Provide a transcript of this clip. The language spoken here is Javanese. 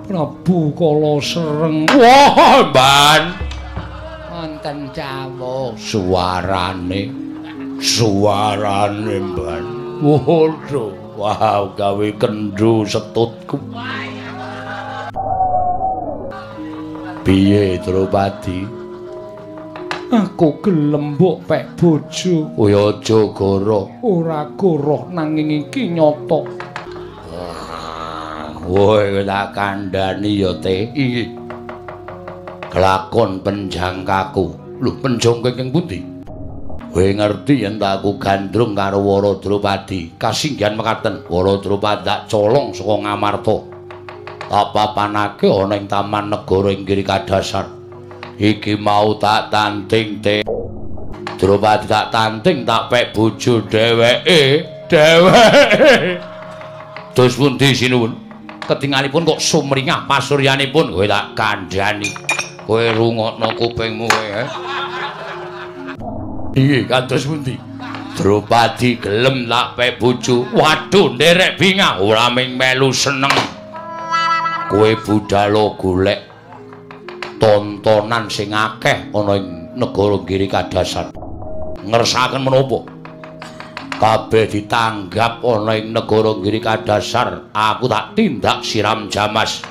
Prabu Kala Sereng. Wah, Mban. Wonten cawuh. Suarane Mban. Waduh, wow gawe kendhu setutku. Piye Drupadi? Aku gelem mbok pek bojo. Kaya aja goro. Ora goroh nanging iki nyata. Woi tak kandhani ya Te. Iki. Kelakon penjangkaku. Lho penjangku ing pundi? Kowe ngerti yen aku gandrung karo Wara Drupadi. Kasinggihan mekaten, Wara Drupadi tak colong saka Ngamarta. Tak papanake ana ing taman negara ing Giri Kadasar. Iki mau tak tanting Te. Drupadi tak tanting tak pek bojo dheweke. Dos pundi sinuwun? Ketingalipun kok sumringah pasuryanipun kowe tak kandhani. Kowe rungokno kupingmu kowe. Iki kados pundi? Drupadi gelem tak pek bojo. Waduh nderek bingah ora ming melu seneng. Kowe budhal golek tontonan sing akeh ana ing negara Giri Kadasar. Ngersakaken menapa? Kabeh ditanggap ana ing negara Giri Kadasar, aku tak tindak siram jamas.